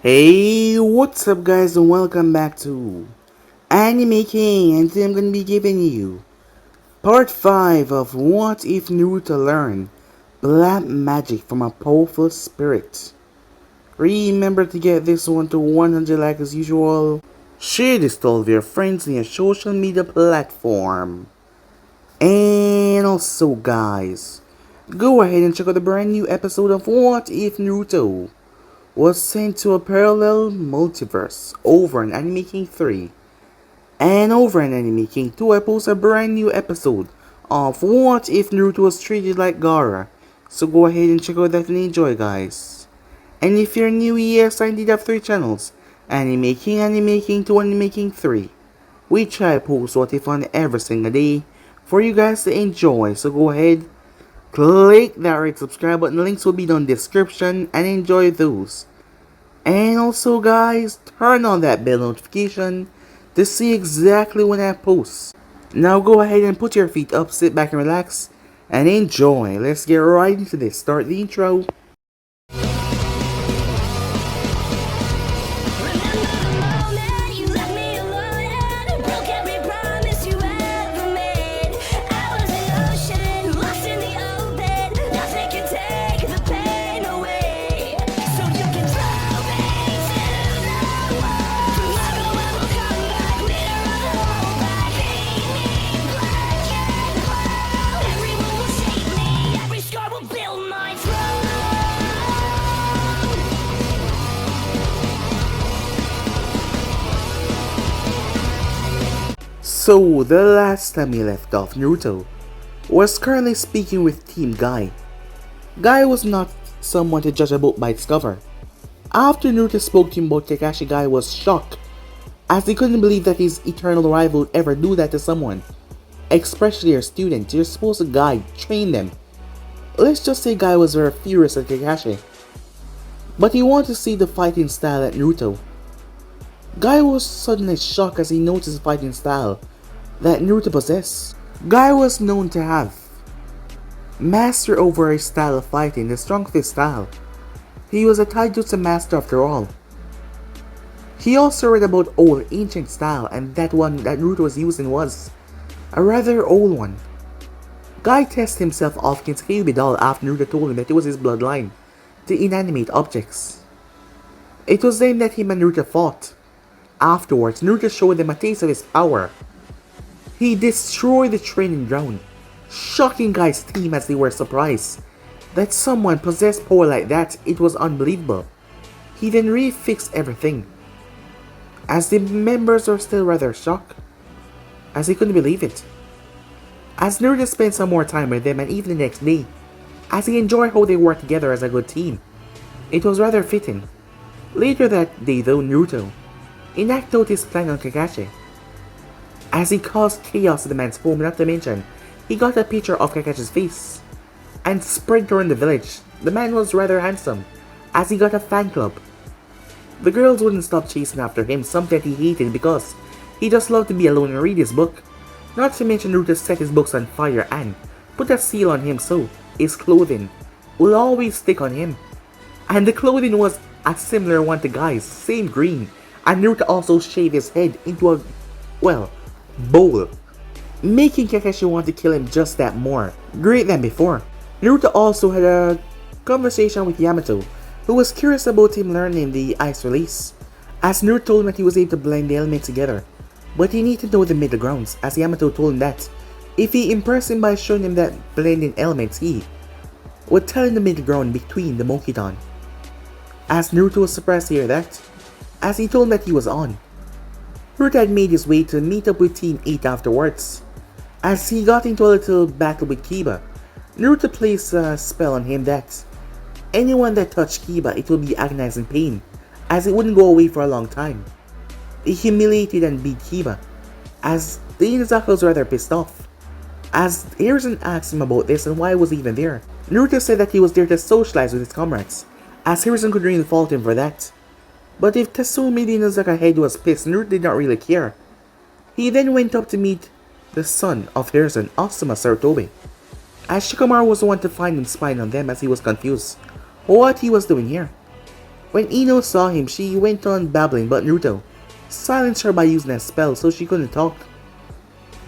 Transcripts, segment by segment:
Hey, what's up guys and welcome back to Anime King, and today I'm gonna be giving you part 5 of What If Naruto Learned Black Magic from a Powerful Spirit. Remember to get this one to 100 likes as usual. Share this to all of your friends on your social media platform. And also guys, go ahead and check out the brand new episode of What If Naruto was sent to a parallel multiverse over in Anime King 3. And over in Anime King 2, I post a brand new episode of What If Naruto Was Treated Like Gaara. So go ahead and check out that and enjoy guys. And if you're new, yes, I did have 3 channels. Anime King 2, Anime King 3. We try to post What If on every single day for you guys to enjoy. So go ahead, click that red subscribe button, links will be down in the description, and enjoy those. And also guys, turn on that bell notification to see exactly when I post. Now go ahead and put your feet up, sit back and relax, and enjoy. Let's get right into this. Start the intro. So, the last time we left off, Naruto was currently speaking with Team Guy. Guy was not someone to judge a book by its cover. After Naruto spoke to him about Kakashi, Guy was shocked, as he couldn't believe that his eternal rival would ever do that to someone. Especially your students, you're supposed to guide, train them. Let's just say Guy was very furious at Kakashi, but he wanted to see the fighting style at Naruto. Guy was suddenly shocked as he noticed the fighting style that Naruto possessed. Guy was known to have master over his style of fighting, the strong fist style. He was a taijutsu master after all. He also read about old ancient style, and that one that Naruto was using was a rather old one. Guy tested himself off against Kyuubi doll after Naruto told him that it was his bloodline to inanimate objects. It was then that him and Naruto fought. Afterwards, Naruto showed them a taste of his power. He destroyed the training ground, shocking Guy's team as they were surprised that someone possessed power like that. It was unbelievable. He then refixed everything, as the members were still rather shocked, as they couldn't believe it. As Naruto spent some more time with them, and even the next day, as he enjoyed how they worked together as a good team, it was rather fitting. Later that day though, Naruto enacted out his plan on Kakashi, as he caused chaos in the man's home. Not to mention, he got a picture of Kakashi's face and spread around the village. The man was rather handsome, as he got a fan club. The girls wouldn't stop chasing after him, something that he hated because he just loved to be alone and read his book. Not to mention, Naruto set his books on fire and put a seal on him so his clothing will always stick on him. And the clothing was a similar one to Guy's, same green. And Naruto also shaved his head into a, bowl, making Kakashi want to kill him just that more great than before. Naruto also had a conversation with Yamato, who was curious about him learning the ice release, as Naruto told him that he was able to blend the elements together, but he needed to know the middle grounds, as Yamato told him that if he impressed him by showing him that blending elements, he would tell him the middle ground between the Mokidan. As Naruto was surprised to hear that, as he told him that he was on. Naruto had made his way to meet up with Team 8 afterwards. As he got into a little battle with Kiba, Naruto placed a spell on him that anyone that touched Kiba, it would be agonizing pain, as it wouldn't go away for a long time. He humiliated and beat Kiba, as the Inazaki was rather pissed off. As Hiruzen asked him about this and why he was even there, Naruto said that he was there to socialize with his comrades, as Hiruzen could really fault him for that. But if Tatsumi the Inazaki head was pissed, Naruto did not really care. He then went up to meet the son of Hiruzen, Asuma Sarutobi, as Shikamaru was the one to find him spying on them, as he was confused what he was doing here. When Ino saw him, she went on babbling, but Naruto silenced her by using a spell so she couldn't talk.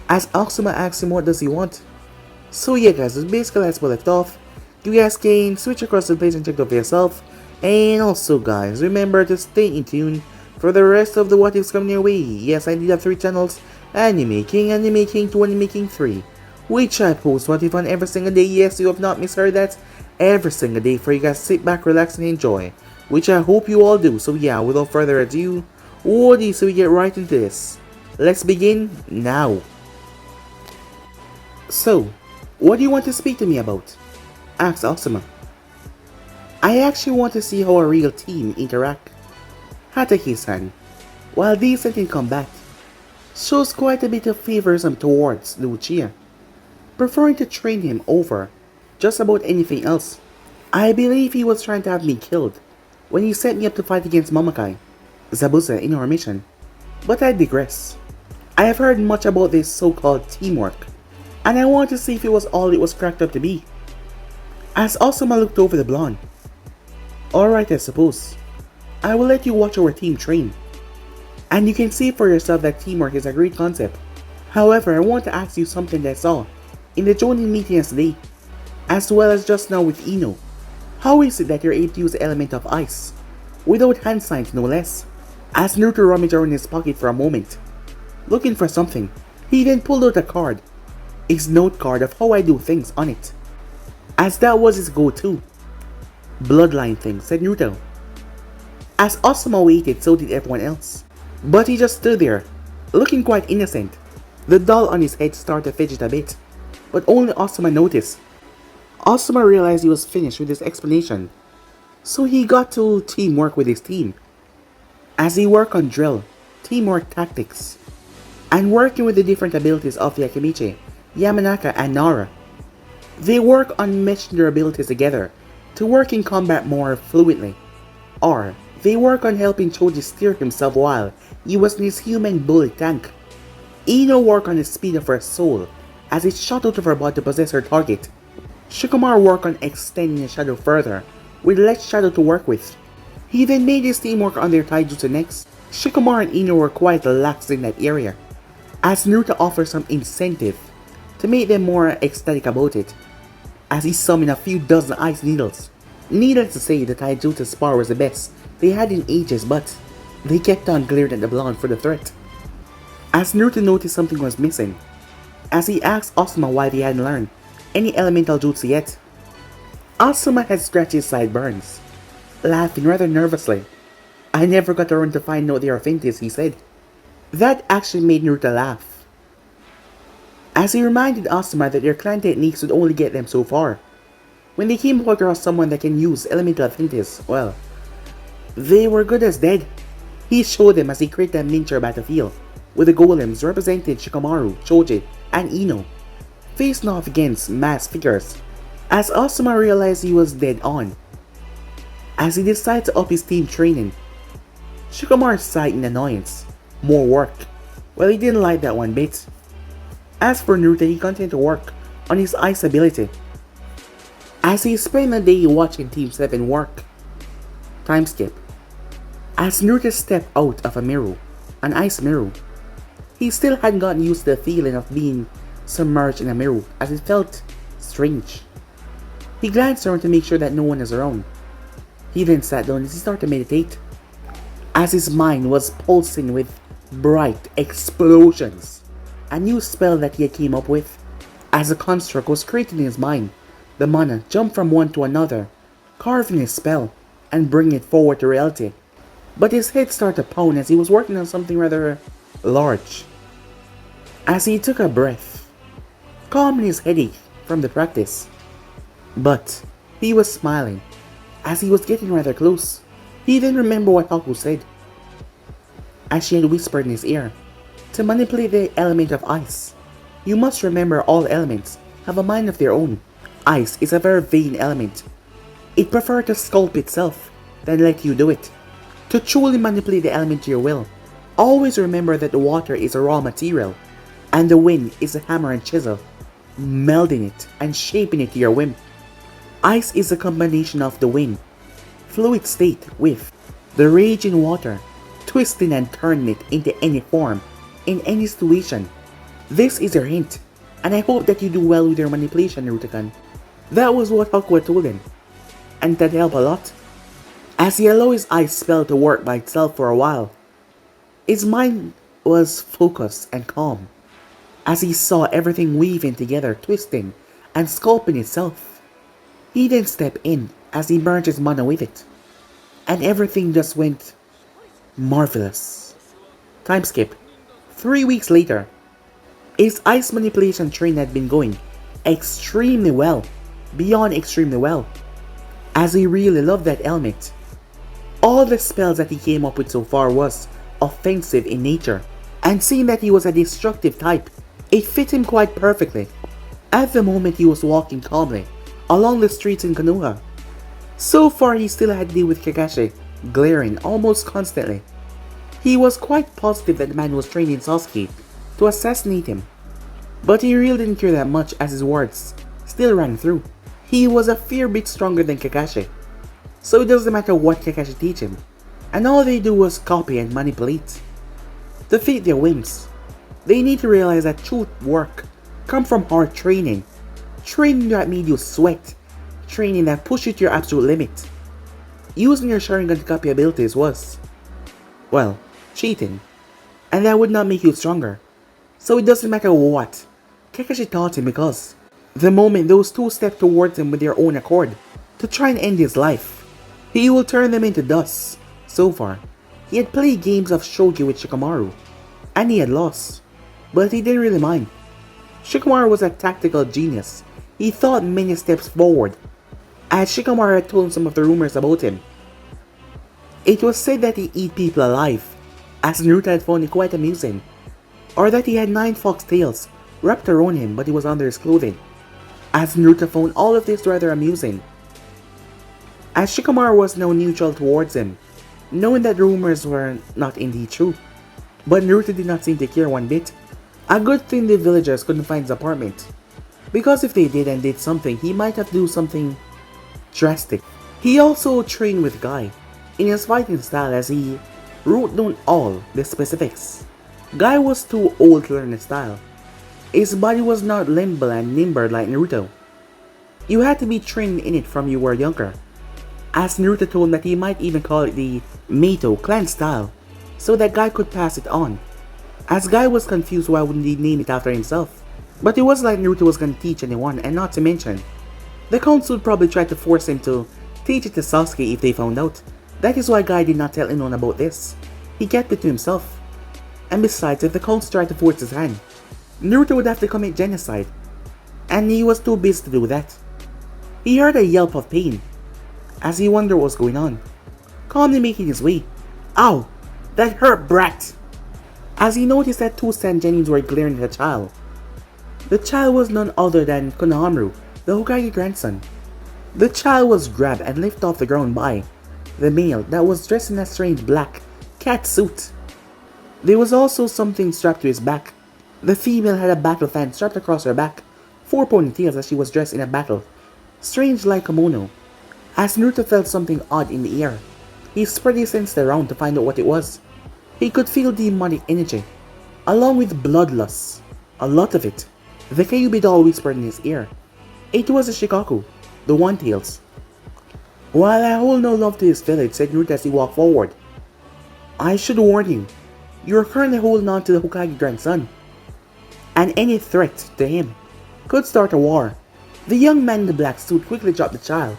As Asuma asked him what does he want. So yeah guys, that's basically as we left off. You guys can switch across the place and check it out for yourself. And also guys, remember to stay in tune for the rest of the what is coming your way. Yes, I did have 3 channels. Anime King 2, Anime King 3. Which I post what if on every single day. Yes, you have not misheard that. Every single day for you guys to sit back, relax and enjoy. Which I hope you all do. So yeah, without further ado, Woody, so we get right into this. Let's begin now. So, what do you want to speak to me about? Asked Asuma. I actually want to see how a real team interact. Hatake-san, while decent in combat, shows quite a bit of favorism towards Lucia, preferring to train him over just about anything else. I believe he was trying to have me killed when he sent me up to fight against Momokai, Zabuza in our mission. But I digress. I have heard much about this so-called teamwork, and I want to see if it was all it was cracked up to be. As Asuma looked over the blonde. Alright, I suppose. I will let you watch our team train. And you can see for yourself that teamwork is a great concept. However, I want to ask you something that I saw in the Jonin meeting yesterday, as well as just now with Ino. How is it that you're able to use the element of ice, without hand signs no less? As Naruto rummaged around his pocket for a moment, looking for something, he then pulled out a card, his note card of how I do things on it, as that was his go-to. Bloodline thing, said Naruto. As Asuma waited, so did everyone else. But he just stood there, looking quite innocent. The doll on his head started to fidget a bit, but only Asuma noticed. Asuma realized he was finished with his explanation, so he got to teamwork with his team. As he worked on drill, teamwork tactics, and working with the different abilities of the Akimichi, Yamanaka and Nara. They work on meshing their abilities together to work in combat more fluently, or they work on helping Choji steer himself while he was in his human bullet tank. Ino worked on the speed of her soul as it shot out of her body to possess her target. Shikamaru worked on extending the shadow further with less shadow to work with. He then made his team work on their taijutsu next. Shikamaru and Ino were quite lax in that area, as Naruto offered some incentive to make them more ecstatic about it, as he summoned a few dozen ice needles. Needless to say, the taijutsu spar was the best they had in ages, but they kept on glaring at the blonde for the threat. As Naruto noticed something was missing, as he asked Asuma why they hadn't learned any elemental jutsu yet. Asuma had scratched his sideburns, laughing rather nervously. I never got around to find out their affinities, he said. That actually made Naruto laugh, as he reminded Asuma that their clan techniques would only get them so far. When they came across someone that can use elemental affinities, well, they were good as dead. He showed them as he created a miniature battlefield, with the golems representing Shikamaru, Choji, and Ino, facing off against mass figures, as Asuma realized he was dead on. As he decided to up his team training, Shikamaru sighed in annoyance. More work. Well, he didn't like that one bit. As for Naruto, he continued to work on his ice ability, as he spent the day watching Team 7 work. Time skip. As Naruto stepped out of a mirror, an ice mirror, he still hadn't gotten used to the feeling of being submerged in a mirror, as it felt strange. He glanced around to make sure that no one is around. He then sat down as he started to meditate, as his mind was pulsing with bright explosions. A new spell that he had came up with. As a construct was created in his mind, the mana jumped from one to another, carving his spell and bringing it forward to reality. But his head started to pound as he was working on something rather large. As he took a breath, calming his headache from the practice. But he was smiling as he was getting rather close. He then remembered what Haku said, as she had whispered in his ear, to manipulate the element of ice. You must remember all elements have a mind of their own. Ice is a very vain element. It prefers to sculpt itself than let you do it. To truly manipulate the element to your will, always remember that the water is a raw material, and the wind is a hammer and chisel, melding it and shaping it to your whim. Ice is a combination of the wind, fluid state with The rage in water, twisting and turning it into any form, in any situation. This is your hint, and I hope that you do well with your manipulation, Naruto-kun. That was what Hakuya told him, and that helped a lot. As he allowed his ice spell to work by itself for a while, his mind was focused and calm, as he saw everything weaving together, twisting and sculpting itself. He then stepped in as he merged his mana with it, and everything just went marvelous. Time skip. 3 weeks later, his ice manipulation train had been going extremely well, beyond extremely well, as he really loved that element. All the spells that he came up with so far was offensive in nature, and seeing that he was a destructive type, it fit him quite perfectly. At the moment he was walking calmly along the streets in Konoha. So far he still had to deal with Kakashi glaring almost constantly. He was quite positive that the man was training Sasuke to assassinate him, but he really didn't care that much as his words still rang through. He was a fair bit stronger than Kakashi, so it doesn't matter what Kakashi teach him, and all they do was copy and manipulate to fit their whims. They need to realize that true work comes from hard training, training that made you sweat, training that pushed you to your absolute limit. Using your Sharingan to copy abilities was, well, cheating, and that would not make you stronger. So it doesn't matter what Kakashi taught him, because the moment those two stepped towards him with their own accord to try and end his life, he will turn them into dust. So far, he had played games of shogi with Shikamaru, and he had lost, but he didn't really mind. Shikamaru was a tactical genius. He thought many steps forward, as Shikamaru had told him some of the rumors about him. It was said that he ate people alive, as Naruto had found it quite amusing, or that he had 9 fox tails wrapped around him but he was under his clothing, as Naruto found all of this rather amusing. As Shikamaru was now neutral towards him, knowing that rumors were not indeed true, but Naruto did not seem to care one bit. A good thing the villagers couldn't find his apartment, because if they did and did something, he might have to do something drastic. He also trained with Guy in his fighting style, as he wrote down all the specifics. Guy was too old to learn his style. His body was not limber and nimble like Naruto. You had to be trained in it from you were younger, as Naruto told him that he might even call it the Meito clan style, so that Guy could pass it on. As Guy was confused why wouldn't he name it after himself, but it wasn't like Naruto was going to teach anyone, and not to mention, the council would probably try to force him to teach it to Sasuke if they found out. That is why Guy did not tell anyone about this. He kept it to himself. And besides, if the council tried to force his hand, Naruto would have to commit genocide, and he was too busy to do that. He heard a yelp of pain, as he wondered what was going on, calmly making his way. Ow! That hurt, brat! As he noticed that 2 Sangenins were glaring at the child. The child was none other than Konohamaru, the Hokage grandson. The child was grabbed and lifted off the ground by the male that was dressed in a strange black cat suit. There was also something strapped to his back. The female had a battle fan strapped across her back, 4 ponytails as she was dressed in a battle strange like kimono. As Naruto felt something odd in the air, he spread his senses around to find out what it was. He could feel demonic energy, along with bloodlust, a lot of it. The Kyuubi doll whispered in his ear. It was a Shikaku, the One-Tails. While I hold no love to his village, said Naruto as he walked forward, I should warn you, you are currently holding on to the Hokage grandson, and any threat to him could start a war. The young man in the black suit quickly dropped the child,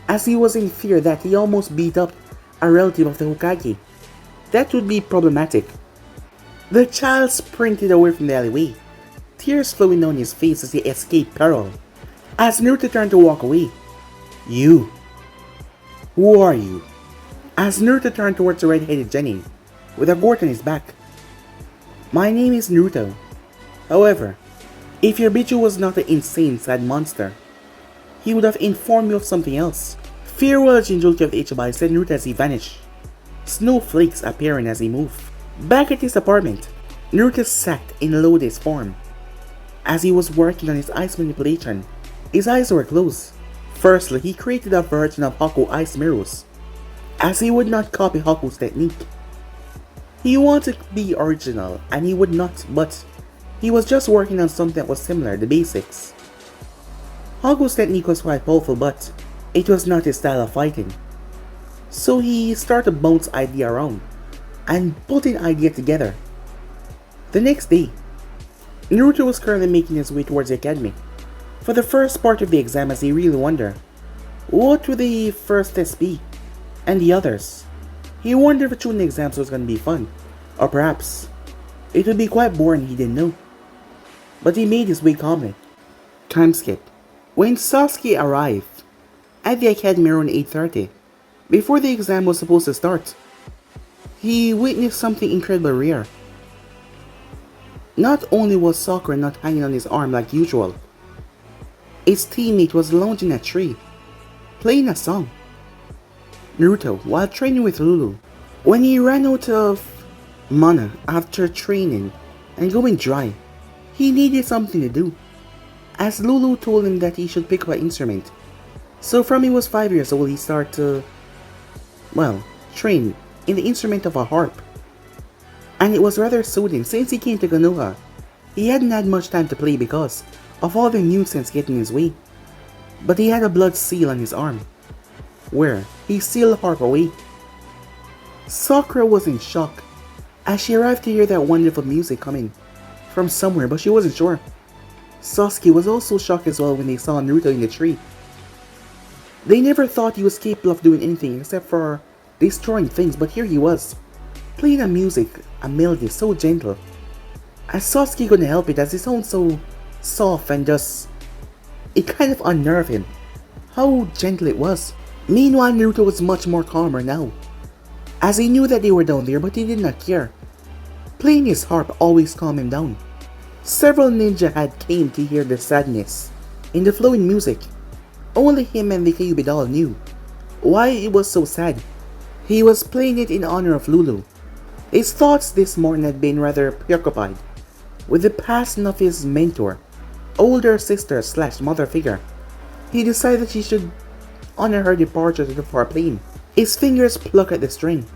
as he was in fear that he almost beat up a relative of the Hokage. That would be problematic. The child sprinted away from the alleyway, tears flowing down his face as he escaped peril. As Naruto turned to walk away, You! Who are you? As Naruto turned towards the red-headed Genin, with a gourd on his back. My name is Naruto. However, if your Bichu was not an insane sad monster, he would have informed you of something else. Farewell, Jinjulki of the Ichibai, said Naruto as he vanished, snowflakes appearing as he moved. Back at his apartment, Naruto sat in Lode's form. As he was working on his ice manipulation, his eyes were closed. Firstly, he created a version of Haku ice mirrors, as he would not copy Haku's technique. He wanted to be original, and he would not, but he was just working on something that was similar, the basics. Haku's technique was quite powerful, but it was not his style of fighting. So he started to bounce idea around, and putting idea together. The next day, Naruto was currently making his way towards the academy. For the first part of the exam, as he really wondered, what would the first test be? And the others? He wondered if tuning exams was going to be fun, or perhaps it would be quite boring, he didn't know. But he made his way calmly. Time skip. When Sasuke arrived at the academy around 8:30, before the exam was supposed to start, he witnessed something incredibly rare. Not only was Sakura not hanging on his arm like usual, his teammate was lounging in a tree, playing a song. Naruto, while training with Lulu, when he ran out of mana after training and going dry, he needed something to do, as Lulu told him that he should pick up an instrument. So from he was 5 years old, he started to, train in the instrument of a harp. And it was rather soothing. Since he came to Konoha, he hadn't had much time to play because of all the nuisance getting in his way. But he had a blood seal on his arm, where he sealed the harp away. Sakura was in shock as she arrived to hear that wonderful music coming from somewhere, but she wasn't sure. Sasuke was also shocked as well when they saw Naruto in the tree. They never thought he was capable of doing anything except for destroying things, but here he was, playing a music, a melody so gentle. As Sasuke couldn't help it, as it sounded so soft and just, it kind of unnerved him, how gentle it was. Meanwhile, Naruto was much more calmer now, as he knew that they were down there, but he did not care. Playing his harp always calmed him down. Several ninja had came to hear the sadness in the flowing music. Only him and the Kyuubi doll knew why it was so sad. He was playing it in honor of Lulu. His thoughts this morning had been rather preoccupied with the passing of his mentor, older sister / mother figure. He decided that he should honor her departure to the far plane. His fingers plucked at the string,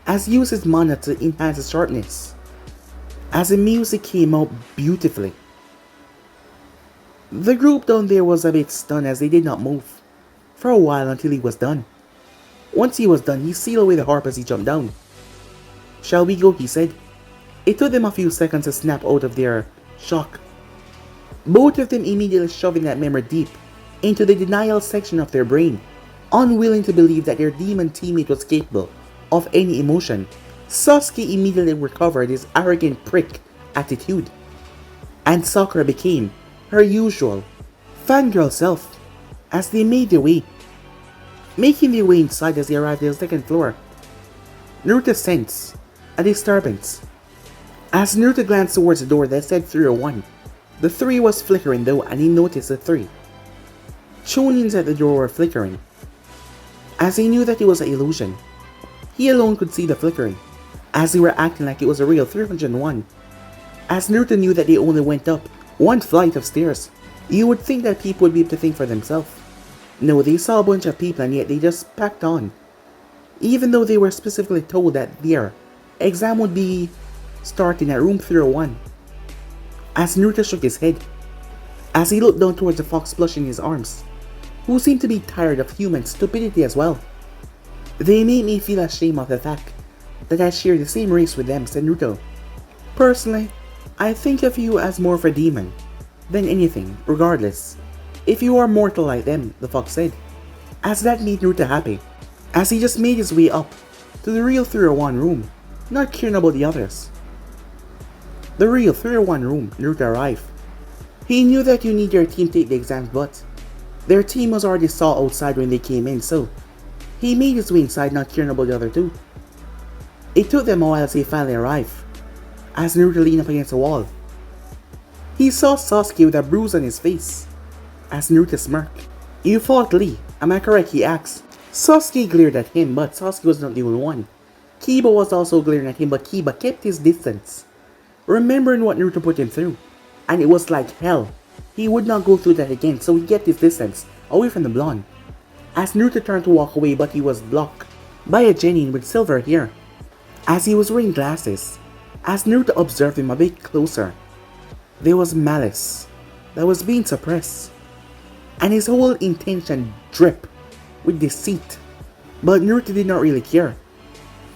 as he used his mana to enhance its sharpness, as the music came out beautifully. The group down there was a bit stunned as they did not move for a while until he was done. Once he was done, he sealed away the harp as he jumped down. "Shall we go?" he said. It took them a few seconds to snap out of their shock. Both of them immediately shoving that memory deep into the denial section of their brain, unwilling to believe that their demon teammate was capable of any emotion. Sasuke immediately recovered his arrogant prick attitude, and Sakura became her usual fangirl self as they made their way. Making their way inside as they arrived at the second floor, Naruto sensed a disturbance. As Naruto glanced towards the door that said 301, the 3 was flickering though, and he noticed the 3 chonins at the door were flickering. As he knew that it was an illusion, he alone could see the flickering, as they were acting like it was a real 301. As Naruto knew that they only went up one flight of stairs, you would think that people would be able to think for themselves. No, they saw a bunch of people and yet they just packed on, even though they were specifically told that their exam would be starting at room 301. As Naruto shook his head, as he looked down towards the fox plush in his arms, who seemed to be tired of human stupidity as well. "They made me feel ashamed of the fact that I share the same race with them," said Naruto. "Personally, I think of you as more of a demon than anything, regardless if you are mortal like them," the fox said, as that made Naruto happy, as he just made his way up to the real 301 room, not caring about the others. The real 301 room, Naruto arrived. He knew that you need your team to take the exams, but their team was already saw outside when they came in, so he made his way inside, not caring about the other two. It took them a while as they finally arrived, as Naruto leaned up against the wall. He saw Sasuke with a bruise on his face, as Naruto smirked. "You fought Lee, am I correct?" he asked. Sasuke glared at him, but Sasuke was not the only one. Kiba was also glaring at him, but Kiba kept his distance, remembering what Naruto put him through, and it was like hell. He would not go through that again, so he kept his distance away from the blonde. As Naruto turned to walk away, but he was blocked by a genin with silver hair. As he was wearing glasses, as Naruto observed him a bit closer, there was malice that was being suppressed, and his whole intention dripped with deceit. But Naruto did not really care.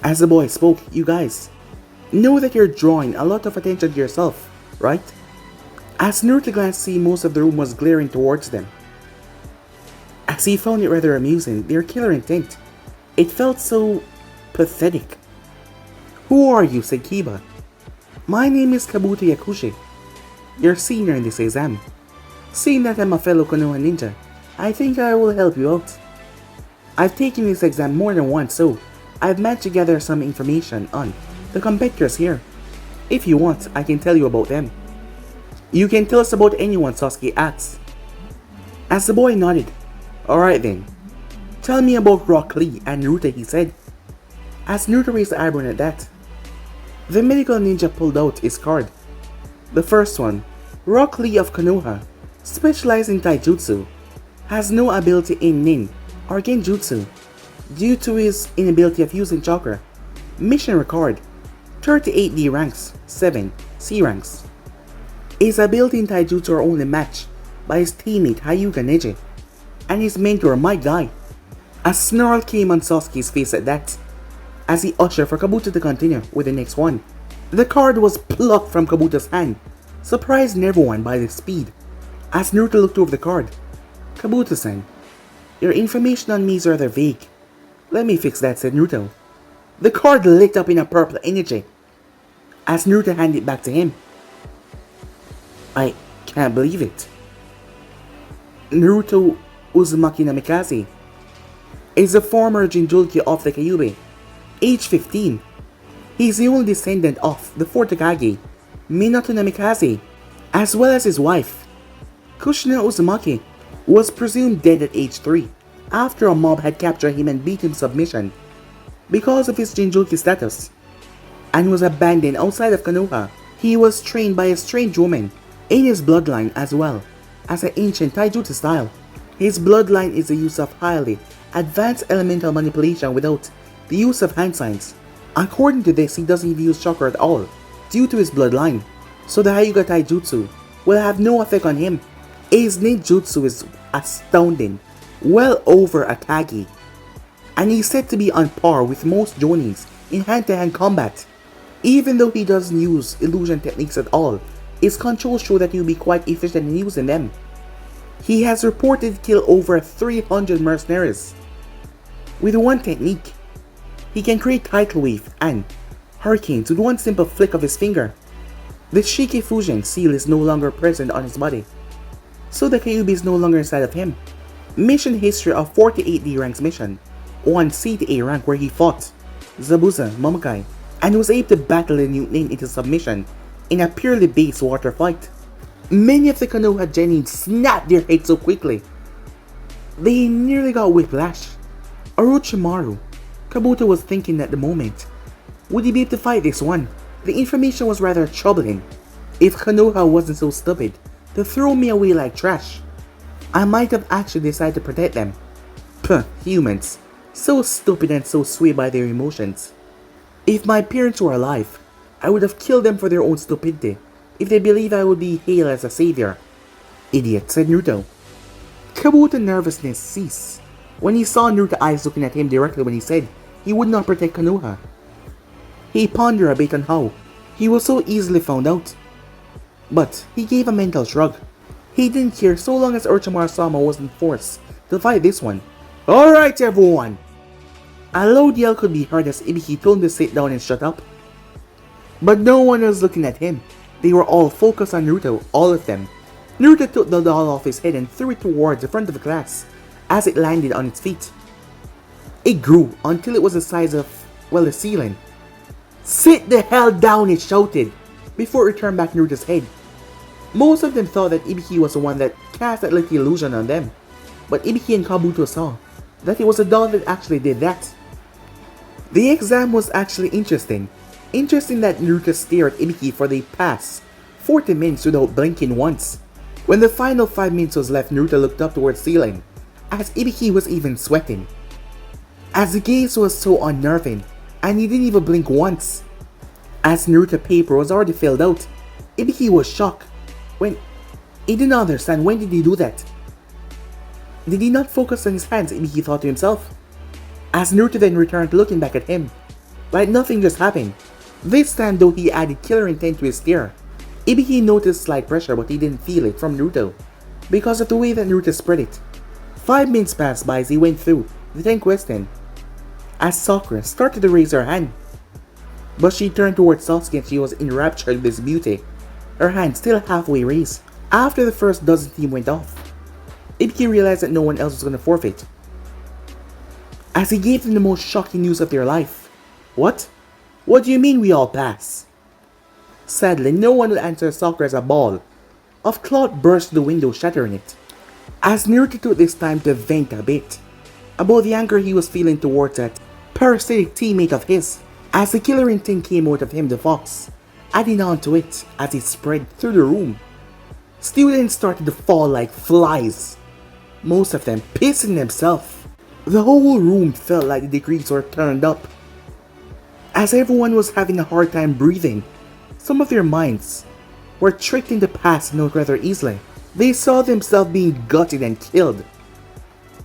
As the boy spoke, "You guys know that you're drawing a lot of attention to yourself, right?" As Naruto glanced, see most of the room was glaring towards them. As he found it rather amusing, their killer intent. It felt so pathetic. "Who are you?" said Kiba. "My name is Kabuto Yakushi, your senior in this exam. Seeing that I'm a fellow Konoha ninja, I think I will help you out. I've taken this exam more than once, so I've managed to gather some information on the competitors here. If you want, I can tell you about them." "You can tell us about anyone," Sasuke asked. As the boy nodded, "Alright then, tell me about Rock Lee and Naruto," he said. As Naruto raised the eyebrow at that, the medical ninja pulled out his card. The first one, Rock Lee of Konoha, specialized in taijutsu, has no ability in nin or genjutsu due to his inability of using chakra. Mission record, 38 D ranks, 7 C ranks. His ability in taijutsu are only matched by his teammate Hyuga Neji and his mentor Might Guy. A snarl came on Sasuke's face at that, as he ushered for Kabuto to continue with the next one. The card was plucked from Kabuto's hand, surprising everyone by the speed. As Naruto looked over the card, "Kabuto-san, your information on me is rather vague. Let me fix that," said Naruto. The card lit up in a purple energy as Naruto handed it back to him. "I can't believe it. Naruto Uzumaki Namikaze is a former Jinchuriki of the Kyuubi, age 15. He's the only descendant of the 4th Hokage, Minato Namikaze, as well as his wife. Kushina Uzumaki was presumed dead at age 3 after a mob had captured him and beat him to submission because of his Jinchuriki status, and was abandoned outside of Konoha. He was trained by a strange woman in his bloodline as well as an ancient taijutsu style. His bloodline is the use of highly advanced elemental manipulation without the use of hand signs. According to this, he doesn't even use chakra at all due to his bloodline, so the Hyuga taijutsu will have no effect on him. His ninjutsu is astounding, well over a Kage, and he's said to be on par with most jonins in hand-to-hand combat. Even though he doesn't use illusion techniques at all, his controls show that he'll be quite efficient in using them. He has reported to kill over 300 mercenaries with one technique. He can create tidal wave and hurricanes with one simple flick of his finger. The Shiki Fusion seal is no longer present on his body, so the Kyuubi is no longer inside of him. Mission history of 48 D ranks mission, 1 C to A rank, where he fought Zabuza Momokai and was able to battle the new name into submission in a purely base water fight. Many of the Konoha genin snapped their heads so quickly they nearly got whiplash. Orochimaru, Kabuto was thinking at the moment, would he be able to fight this one? The information was rather troubling. If Konoha wasn't so stupid to throw me away like trash, I might have actually decided to protect them. Puh, humans, so stupid and so swayed by their emotions. If my parents were alive, I would have killed them for their own stupidity, if they believe I would be hailed as a savior. Idiot, said Naruto. Kabuto's nervousness ceased when he saw Naruto's eyes looking at him directly when he said he would not protect Konoha. He pondered a bit on how he was so easily found out, but he gave a mental shrug. He didn't care so long as Orochimaru-sama wasn't forced to fight this one. "Alright everyone!" A loud yell could be heard as Ibiki told him to sit down and shut up. But no one was looking at him. They were all focused on Naruto, all of them. Naruto took the doll off his head and threw it towards the front of the class as it landed on its feet. It grew until it was the size of, well, the ceiling. "Sit the hell down," it shouted, before it returned back Naruto's head. Most of them thought that Ibiki was the one that cast that little illusion on them, but Ibiki and Kabuto saw that it was the doll that actually did that. The exam was actually interesting. Interesting that Naruto stared at Ibiki for the past 40 minutes without blinking once. When the final 5 minutes was left, Naruto looked up towards the ceiling, as Ibiki was even sweating. as the gaze was so unnerving, and he didn't even blink once. As Naruto paper was already filled out, Ibiki was shocked. When he didn't understand, when did he do that? Did he not focus on his hands, Ibiki thought to himself. As Naruto then returned looking back at him, like nothing just happened. This time though he added killer intent to his stare. Ibiki noticed slight pressure but he didn't feel it from Naruto, because of the way that Naruto spread it. 5 minutes passed by as he went through the 10th question, as Sakura started to raise her hand. But she turned towards Sasuke and she was enraptured with his beauty, her hand still halfway raised. After the first dozen team went off, Ibiki realized that no one else was going to forfeit, as he gave them the most shocking news of their life. What? What do you mean we all pass? Sadly, no one will answer Sakura as a ball of cloth burst through the window, shattering it. As Naruto took this time to vent a bit about the anger he was feeling towards that parasitic teammate of his, as the killer instinct came out of him, the fox, adding on to it as it spread through the room. Students started to fall like flies, most of them pissing themselves. The whole room felt like the degrees were turned up, as everyone was having a hard time breathing. Some of their minds were tricked into passing out rather easily. They saw themselves being gutted and killed.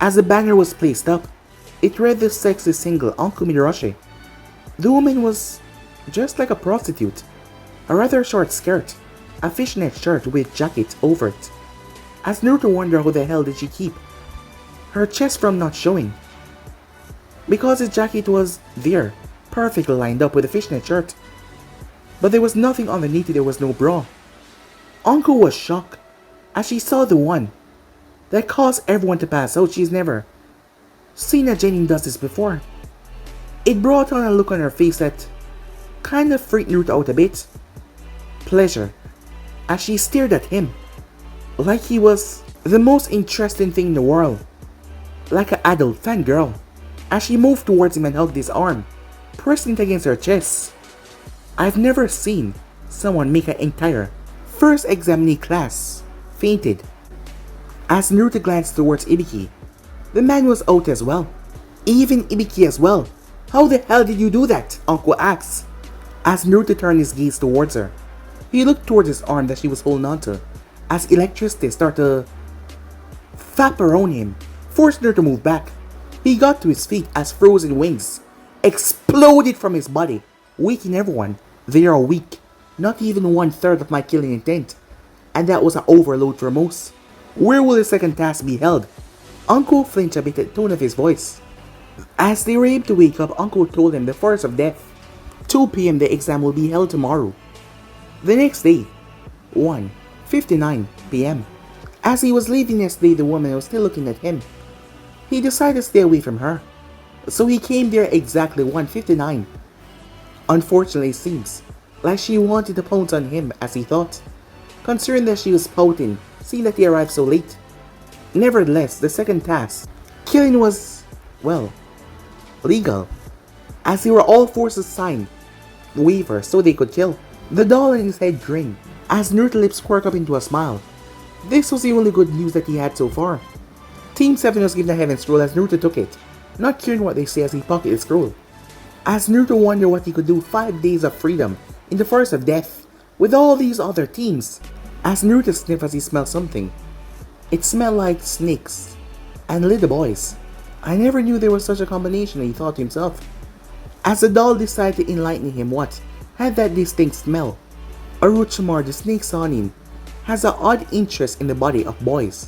As the banner was placed up, it read the sexy single Anko Midarashi. The woman was just like a prostitute, a rather short skirt, a fishnet shirt with jacket over it. As Naruto wondered how the hell did she keep her chest from not showing, because the jacket was there, perfectly lined up with the fishnet shirt, but there was nothing underneath it. There was no bra. Anko was shocked as she saw the one that caused everyone to pass out. She's never seen a genin does this before. It brought on a look on her face that kind of freaked Naruto out a bit. Pleasure, as she stared at him like he was the most interesting thing in the world, like an adult fangirl, as she moved towards him and hugged his arm, pressing it against her chest. I've never seen someone make an entire first examinee class fainted. As Naruto glanced towards Ibiki, the man was out as well. Even Ibiki as well. How the hell did you do that? Anko asked. As Naruto turned his gaze towards her, he looked towards his arm that she was holding onto, as electricity started to fap around him, forcing her to move back. He got to his feet as frozen wings exploded from his body, weakening everyone. They are weak, not even 1/3 of my killing intent, and that was an overload for most. Where will the second task be held? Anko flinched a bit at the tone of his voice. As they were able to wake up, Anko told him the force of death. 2 p.m. the exam will be held tomorrow. The next day, 1:59 p.m. As he was leaving yesterday, the woman was still looking at him. He decided to stay away from her, so he came there exactly 1:59. Unfortunately, it seems like she wanted to pounce on him, as he thought, considering that she was pouting, seeing that he arrived so late. Nevertheless, the second task, killing, was, well, legal, as they were all forced to sign waivers so they could kill. The doll in his head grinned as Naruto's lips quirked up into a smile. This was the only good news that he had so far. Team 7 was given a heaven scroll as Naruto took it, not caring what they say as he pocketed the scroll. As Naruto wondered what he could do 5 days of freedom in the forest of death with all these other teams. As Naruto sniffed as he smelled something. It smelled like snakes and little boys. I never knew there was such a combination, he thought to himself, as the doll decided to enlighten him what had that distinct smell. Orochimaru, the snake Sanin, has an odd interest in the body of boys.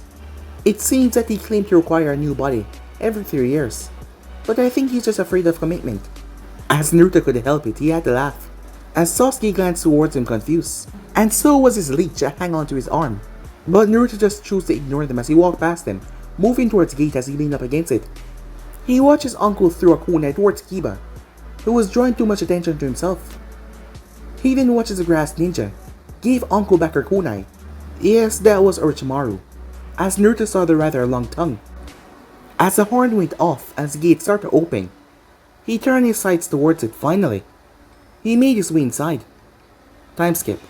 It seems that he claimed to require a new body every 3 years, but I think he's just afraid of commitment. As Naruto couldn't help it, he had to laugh, as Sasuke glanced towards him confused, and so was his leech that hung onto his arm. But Naruto just chose to ignore them as he walked past them, moving towards the gate as he leaned up against it. He watched his uncle throw a kunai towards Kiba, who was drawing too much attention to himself. He then watched as the grass ninja gave Uncle back her kunai. Yes, that was Orochimaru, as Naruto saw the rather long tongue. As the horn went off as the gate started to open, he turned his sights towards it finally. He made his way inside. Time skip.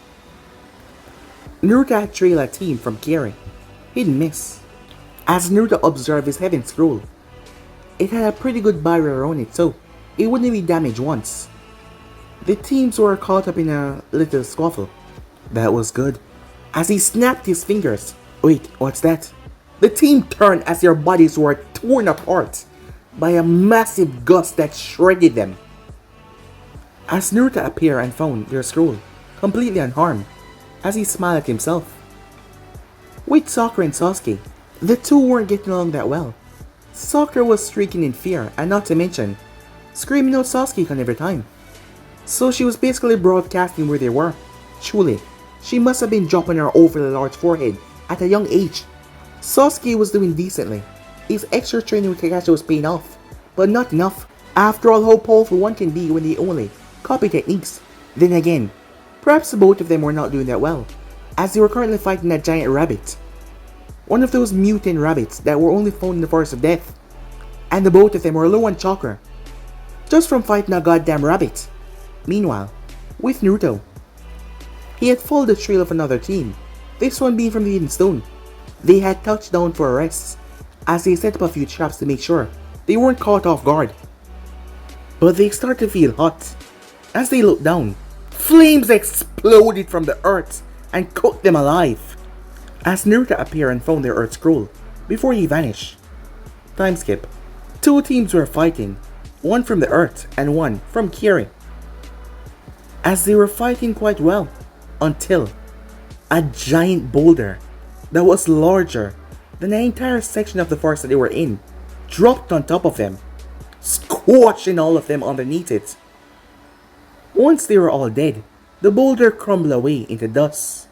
Naruto had trailed a team from Kiri. He didn't miss. As Naruto observed his heaven scroll, It had a pretty good barrier around it, so it wouldn't be damaged once. The teams were caught up in a little scuffle. That was good. As he snapped his fingers. Wait, what's that? The team turned as their bodies were torn apart by a massive gust that shredded them. As Naruto appeared and found their scroll, completely unharmed, as he smiled at himself. With Sakura and Sasuke, the two weren't getting along that well. Sakura was shrieking in fear, and not to mention, screaming out Sasuke every time. So she was basically broadcasting where they were. Truly, she must have been dropping her over the large forehead at a young age. Sasuke was doing decently. His extra training with Kakashi was paying off, but not enough. After all, how powerful one can be when they only copy techniques. Then again, perhaps both of them were not doing that well, as they were currently fighting a giant rabbit. One of those mutant rabbits that were only found in the Forest of Death. And the both of them were low on chakra, just from fighting a goddamn rabbit. Meanwhile, with Naruto, he had followed the trail of another team, this one being from the Hidden Stone. They had touched down for a rest, as they set up a few traps to make sure they weren't caught off guard. But they started to feel hot. As they looked down, flames exploded from the earth and cooked them alive. As Naruto appeared and found their earth scroll, before he vanished. Time skip. Two teams were fighting, one from the earth and one from Kiri. As they were fighting quite well, until a giant boulder that was larger than the entire section of the forest that they were in dropped on top of them, squashing all of them underneath it. Once they were all dead, the boulder crumbled away into dust.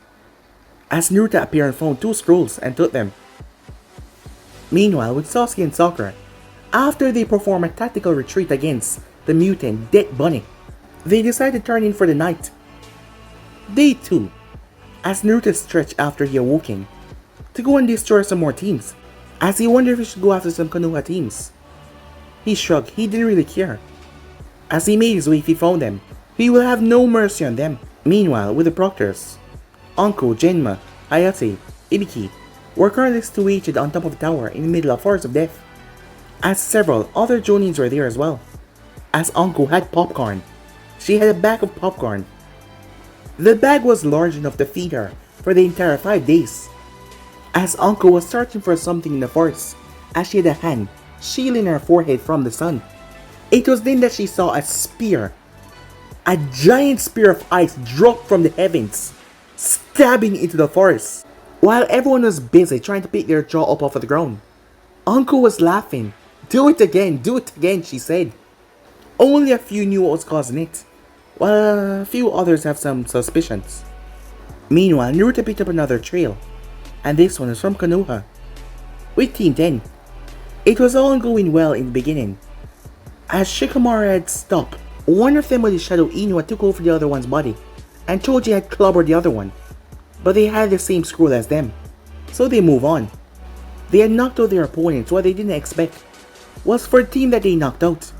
As Naruto appeared and found two scrolls and took them. Meanwhile, with Sasuke and Sakura, after they performed a tactical retreat against the mutant Death Bunny, they decided to turn in for the night. Day 2, as Naruto stretched after he awoken, to go and destroy some more teams, as he wondered if he should go after some Konoha teams. He shrugged, he didn't really care. As he made his way, if he found them, he will have no mercy on them. Meanwhile, with the proctors, Anko, Genma, Hayate, Ibiki were currently situated on top of the tower in the middle of Forest of Death, as several other Jonins were there as well. As Anko had popcorn, she had a bag of popcorn. The bag was large enough to feed her for the entire 5 days. As Anko was searching for something in the forest, as she had a hand shielding her forehead from the sun, it was then that she saw a spear. A giant spear of ice dropped from the heavens, stabbing into the forest. While everyone was busy trying to pick their jaw up off of the ground, Anko was laughing. Do it again, she said. Only a few knew what was causing it, while a few others have some suspicions. Meanwhile, Naruto picked up another trail, and this one is from Konoha, with Team 10. It was all going well in the beginning. As Shikamaru had stopped, one of them with his shadow Inu took over the other one's body, and Choji had clobbered the other one, but they had the same scroll as them, so they move on. They had knocked out their opponents. What they didn't expect was for the team that they knocked out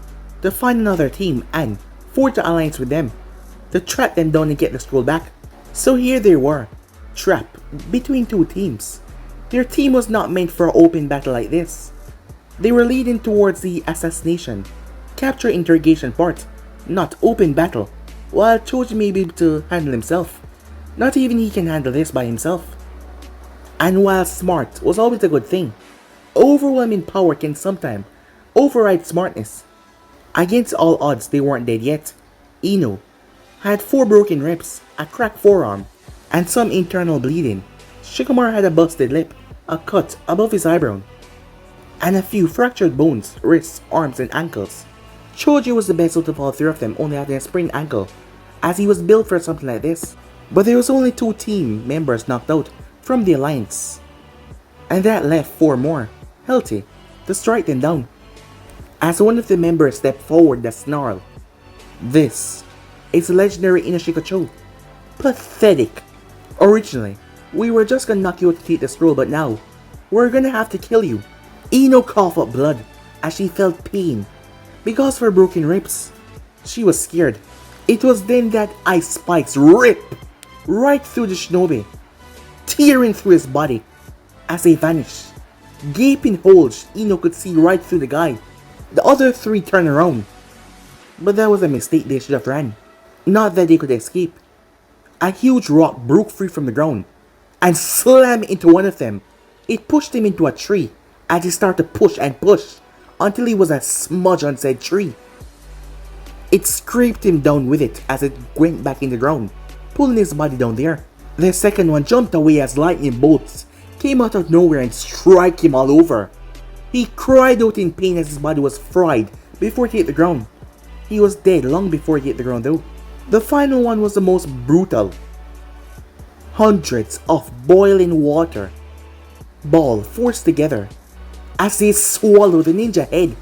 to find another team and forge an alliance with them to track them down and get the scroll back. So here they were, trapped between two teams. Their team was not meant for an open battle like this. They were leading towards the assassination, capture interrogation part, not open battle, while Choji may be able to handle himself. Not even he can handle this by himself. And while smart was always a good thing, overwhelming power can sometimes override smartness. Against all odds, they weren't dead yet. Ino had 4 broken ribs, a cracked forearm, and some internal bleeding. Shikamaru had a busted lip, a cut above his eyebrow, and a few fractured bones, wrists, arms, and ankles. Choji was the best out of all 3 of them, only having a sprained ankle, as he was built for something like this. But there was only 2 team members knocked out from the alliance, and that left 4 more, healthy, to strike them down. As one of the members stepped forward to snarl, "This is legendary Inoshikacho. Pathetic. Originally, we were just gonna knock you out to take the scroll, but now, we're gonna have to kill you." Ino coughed up blood as she felt pain because of her broken ribs. She was scared. It was then that ice spikes ripped right through the shinobi, tearing through his body as they vanished. Gaping holes Ino could see right through the guy. The other three turned around, but that was a mistake. They should have ran. Not that they could escape. A huge rock broke free from the ground and slammed into one of them. It pushed him into a tree as he started to push and push until he was a smudge on said tree. It scraped him down with it as it went back in the ground, pulling his body down there. The second one jumped away as lightning bolts came out of nowhere and struck him all over. He cried out in pain as his body was fried before it hit the ground. He was dead long before he hit the ground though. The final one was the most brutal. Hundreds of boiling water ball forced together as they swallowed the ninja head.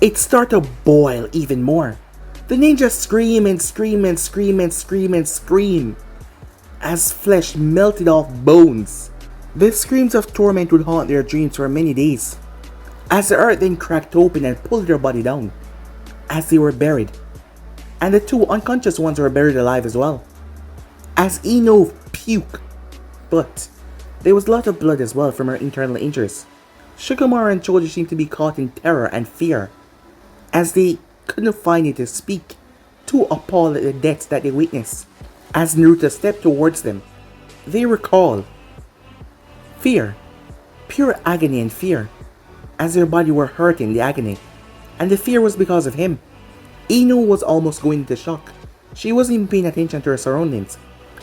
It started to boil even more. The ninja scream and scream and scream and scream and scream as flesh melted off bones. The screams of torment would haunt their dreams for many days, as the earth then cracked open and pulled their body down, as they were buried. And the two unconscious ones were buried alive as well, as Ino puked, but there was a lot of blood as well from her internal injuries. Shikamaru and Choji seemed to be caught in terror and fear, as they couldn't find it to speak, too appalled at the deaths that they witnessed. As Naruto stepped towards them, they recall fear, pure agony and fear, as their body were hurting the agony, and the fear was because of him. Ino was almost going into shock. She wasn't even paying attention to her surroundings,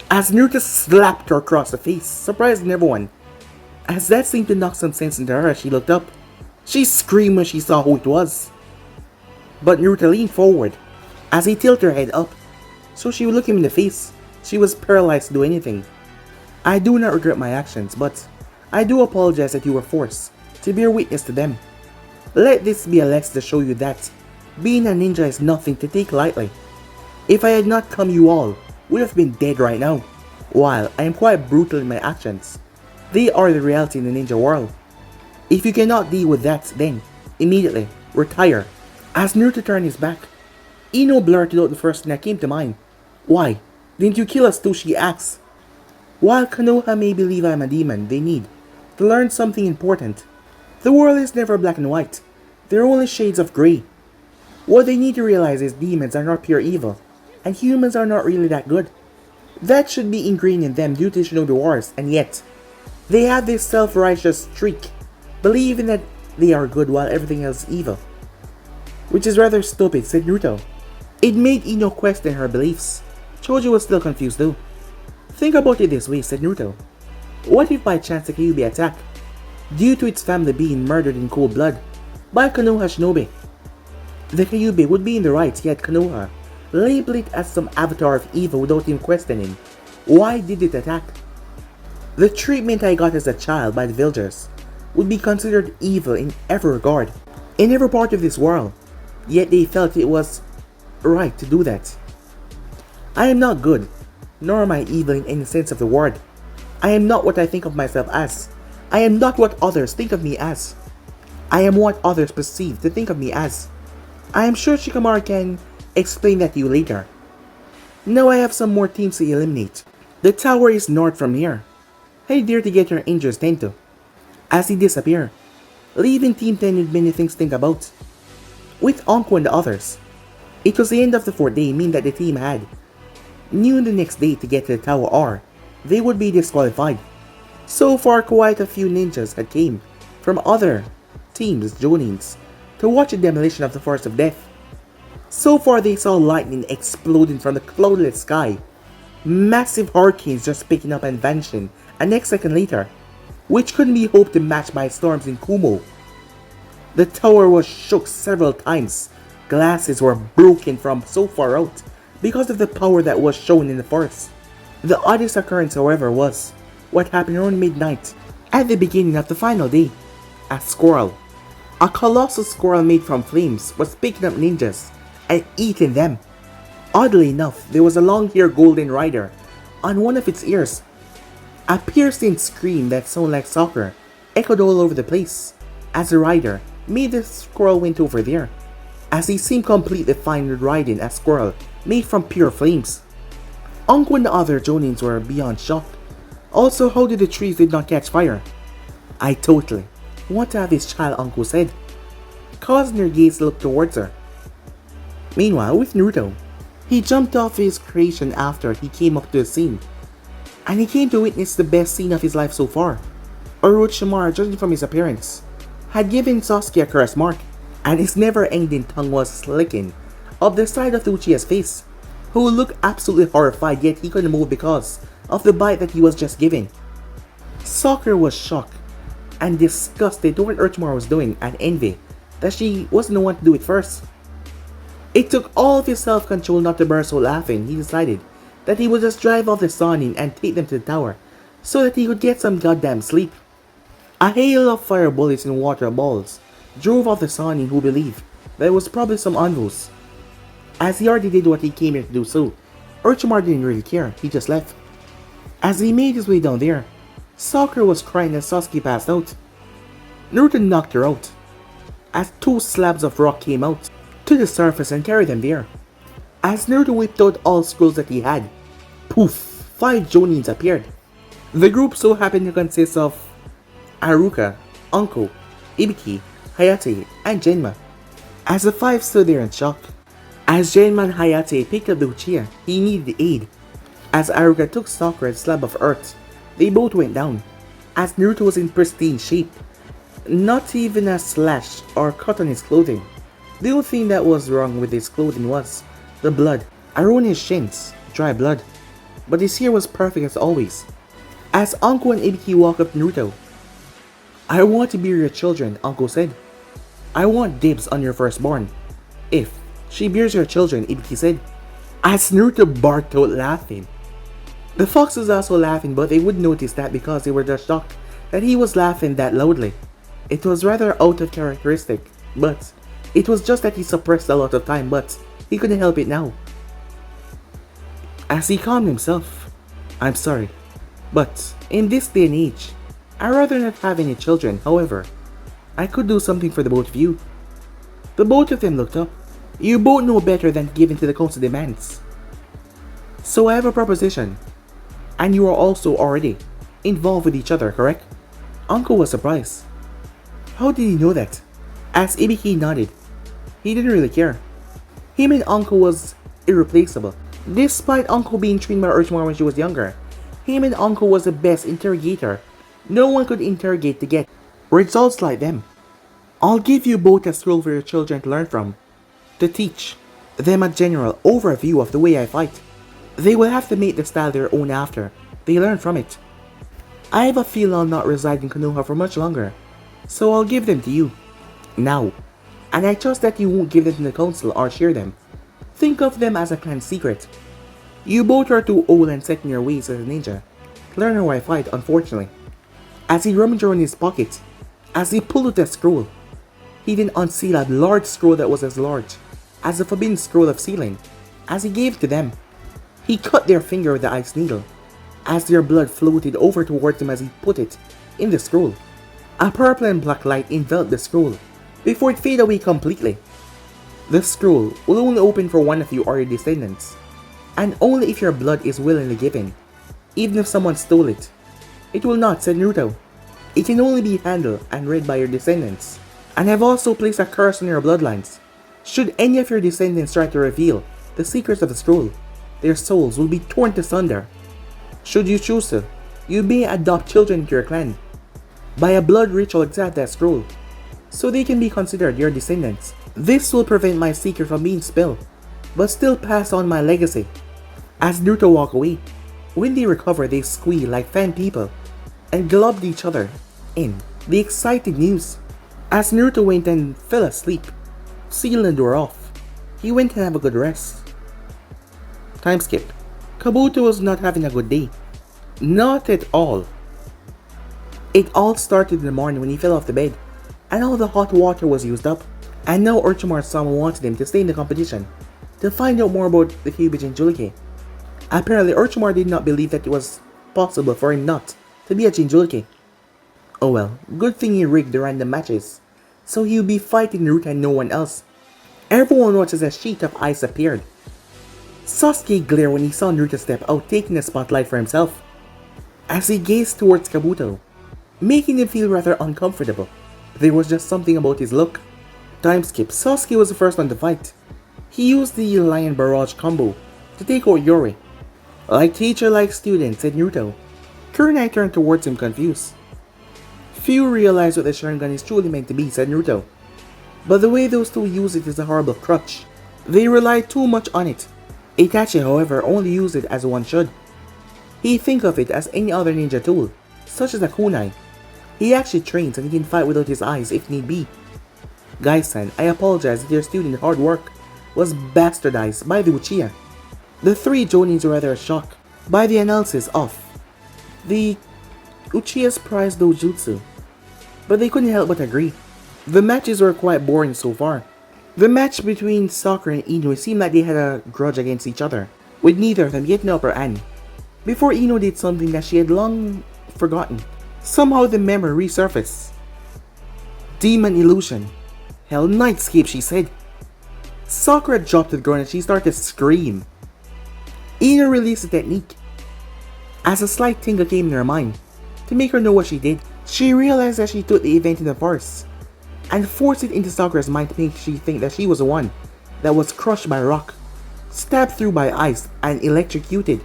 as Naruto slapped her across the face, surprising everyone. As that seemed to knock some sense into her, she looked up. She screamed when she saw who it was. But Naruto leaned forward as he tilted her head up, so she would look him in the face. She was paralyzed to do anything. I do not regret my actions, but I do apologize that you were forced to bear witness to them. Let this be a lesson to show you that being a ninja is nothing to take lightly. If I had not come, you all would have been dead right now. While I am quite brutal in my actions, they are the reality in the ninja world. If you cannot deal with that, then immediately retire. As Naruto turned his back, Ino blurted out the first thing that came to mind. Why didn't you kill us too? She asked. While Konoha may believe I am a demon, they need to learn something important. The world is never black and white. There are only shades of grey. What they need to realize is demons are not pure evil, and humans are not really that good. That should be ingrained in them due to Shinobi Wars, and yet they have this self-righteous streak, believing that they are good while everything else is evil. Which is rather stupid, said Naruto. It made Ino question her beliefs. Choji was still confused though. Think about it this way, said Naruto. What if by chance the Kyuubi attack, due to its family being murdered in cold blood by Konoha Shinobi? The Kyuubi would be in the right, yet Konoha labeled it as some avatar of evil without even questioning. Why did it attack? The treatment I got as a child by the villagers would be considered evil in every regard, in every part of this world, yet they felt it was right to do that. I am not good, nor am I evil in any sense of the word. I am not what I think of myself as. I am not what others think of me as. I am what others perceive to think of me as. I am sure Shikamaru can explain that to you later. Now I have some more teams to eliminate. The tower is north from here. I dare to get your angels tend to. As he disappeared, leaving Team 10 with many things to think about. With Anko and the others, it was the end of the fourth day, meaning that the team had knew the next day to get to the tower or they would be disqualified. So far, quite a few ninjas had came from other teams, Jonins, to watch the demolition of the Forest of Death. So far, they saw lightning exploding from the cloudless sky, massive hurricanes just picking up and vanishing a next second later, which couldn't be hoped to match by storms in Kumo. The tower was shook several times. Glasses were broken from so far out because of the power that was shown in the forest. The oddest occurrence, however, was what happened around midnight at the beginning of the final day. A squirrel, a colossal squirrel made from flames, was picking up ninjas and eating them. Oddly enough, there was a long-haired golden rider on one of its ears. A piercing scream that sounded like soccer echoed all over the place as the rider made the squirrel went over there, as he seemed completely fine with riding a squirrel made from pure flames. Anko and the other Jonins were beyond shocked. Also, how did the trees did not catch fire? I totally want to have his child, Anko said. causing her gaze to look towards her. Meanwhile, with Naruto, he jumped off his creation after he came up to the scene, and he came to witness the best scene of his life so far. Orochimaru, judging from his appearance, had given Sasuke a curse mark, and his never-ending tongue was licking up the side of Uchiha's face, who looked absolutely horrified, yet he couldn't move because of the bite that he was just given. Sakura was shocked and disgusted to what Orochimaru was doing, and envy that she wasn't the one to do it first. It took all of his self-control not to burst out laughing. He decided that he would just drive off the Sannin and take them to the tower so that he could get some goddamn sleep. A hail of fire bullets and water balls drove off the Sannin, who believed that it was probably some envoys. As he already did what he came here to do, so Orochimaru didn't really care, he just left. As he made his way down there, Sakura was crying as Sasuke passed out. Naruto knocked her out, as 2 slabs of rock came out to the surface and carried them there. As Naruto whipped out all scrolls that he had, poof, 5 Jonins appeared. The group so happened to consist of Haruka, Anko, Ibiki, Hayate, and Genma. As the 5 stood there in shock, as Genma and Hayate picked up the Uchiha, he needed aid. As Haruka took Sakura's slab of earth, they both went down. As Naruto was in pristine shape, not even a slash or cut on his clothing. The only thing that was wrong with his clothing was the blood around his shins, dry blood, but his hair was perfect as always. As Anko and Ibiki walked up to Naruto, "I want to be your children," Anko said. "I want dibs on your firstborn. If she bears your children," Ibiki said. As Naruto barked out laughing. The fox was also laughing, but they wouldn't notice that because they were just shocked that he was laughing that loudly. It was rather out of characteristic, but it was just that he suppressed a lot of time, but he couldn't help it now. As he calmed himself, "I'm sorry, but in this day and age, I'd rather not have any children. However, I could do something for the both of you." The both of them looked up. "You both know better than to give in to the council demands. So I have a proposition. And you are also already involved with each other, correct?" Uncle was surprised. How did he know that? As Ibiki nodded, he didn't really care. Him and Uncle was irreplaceable. Despite Uncle being trained by Orochimaru when she was younger, him and Uncle was the best interrogator. No one could interrogate to get results like them. "I'll give you both a scroll for your children to learn from, to teach them a general overview of the way I fight. They will have to make the style their own after they learn from it. I have a feeling I'll not reside in Konoha for much longer, so I'll give them to you now, and I trust that you won't give them to the council or share them. Think of them as a clan secret. You both are too old and set in your ways as a ninja to learn how I fight, unfortunately." As he rummaged around his pocket, as he pulled out the scroll, he then unsealed a large scroll that was as large as the forbidden scroll of sealing. As he gave it to them, he cut their finger with the ice needle, as their blood floated over towards him as he put it in the scroll. A purple and black light enveloped the scroll before it faded away completely. The scroll will only open for one of you or your descendants, and only if your blood is willingly given. Even if someone stole it, it will not, said Naruto. It can only be handled and read by your descendants, and I've also placed a curse on your bloodlines. Should any of your descendants try to reveal the secrets of the scroll, their souls will be torn asunder. Should you choose to, you may adopt children into your clan. By a blood ritual, extract that scroll, so they can be considered your descendants. This will prevent my secret from being spilled, but still pass on my legacy." As Naruto walked away, when they recovered, they squealed like fan people and glubbed each other in the exciting news. As Naruto went and fell asleep, sealing the door off, he went to have a good rest. Time skip. Kabuto was not having a good day. Not at all. It all started in the morning when he fell off the bed, and all the hot water was used up. And now Orochimaru-sama wanted him to stay in the competition to find out more about the Kyuubi Jinchuriki. Apparently, Orochimaru did not believe that it was possible for him not to be a Jinchuriki. Oh well, good thing he rigged the random matches, so he would be fighting Naruto and no one else. Everyone watched as a sheet of ice appeared. Sasuke glared when he saw Naruto step out, taking the spotlight for himself. As he gazed towards Kabuto, making him feel rather uncomfortable. There was just something about his look Time skip, Sasuke was the first one to fight. He used the Lion Barrage combo to take out Yuri. Like teacher, like student, said Naruto. Kunai turned towards him confused. Few realize what the Sharingan is truly meant to be, said Naruto. But the way those two use it is a horrible crutch. They rely too much on it. Itachi, however, only used it as one should. He think of it as any other ninja tool, such as a kunai. He actually trains and he can fight without his eyes if need be. Guy-san, I apologize that your student's hard work was bastardized by the Uchiha. The three Jonins were rather shocked by the analysis of the Uchiha's prized dojutsu, but they couldn't help but agree. The matches were quite boring so far. The match between Sakura and Ino seemed like they had a grudge against each other, with neither of them getting the upper hand. Before Ino did something that she had long forgotten, somehow the memory resurfaced. Demon illusion. Hell nightscape, she said. Sakura dropped to the ground and she started to scream. Ino released the technique. As a slight tingle came in her mind, to make her know what she did, she realized that she took the event in the forest and forced it into Sakura's mind to make she think that she was the one that was crushed by a rock, stabbed through by ice, and electrocuted.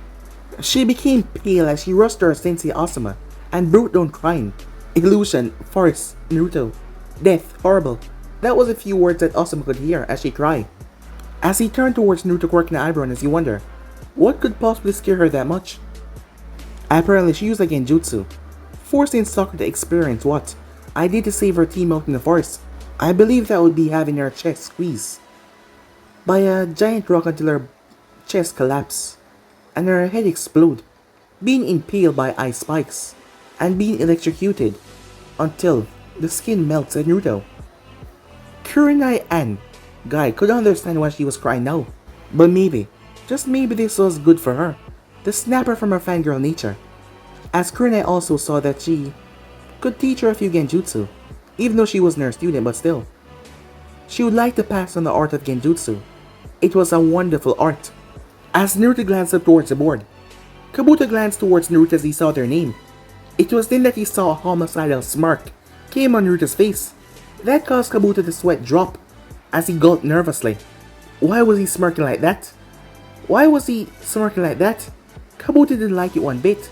She became pale as she rushed to her sensei Asuma and broke down crying. Illusion, farce, Naruto, death, horrible. That was a few words that Asuma could hear as she cried. As he turned towards Naruto quirking an eyebrow as he wondered, what could possibly scare her that much? Apparently she used a genjutsu, forcing Sakura to experience what I did to save her team out in the forest. I believe that would be having her chest squeezed by a giant rock until her chest collapsed and her head explode, being impaled by ice spikes and being electrocuted until the skin melts, said Naruto. Kurenai and Guy could understand why she was crying now, but maybe, just maybe this was good for her, to snap her from her fangirl nature, as Kurenai also saw that she could teach her a few genjutsu, even though she wasn't her student, but still. She would like to pass on the art of genjutsu. It was a wonderful art. As Naruto glanced up towards the board, Kabuto glanced towards Naruto as he saw their name. It was then that he saw a homicidal smirk came on Naruto's face. That caused Kabuto to sweat drop as he gulped nervously. Why was he smirking like that? Kabuto didn't like it one bit.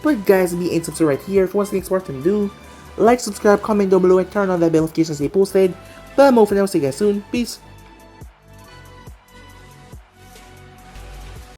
But guys, be in subscribe right here. If you want to see next part to do, like, subscribe, comment down below, and turn on that bell notification to stay posted. But I'm over now. See you guys soon. Peace.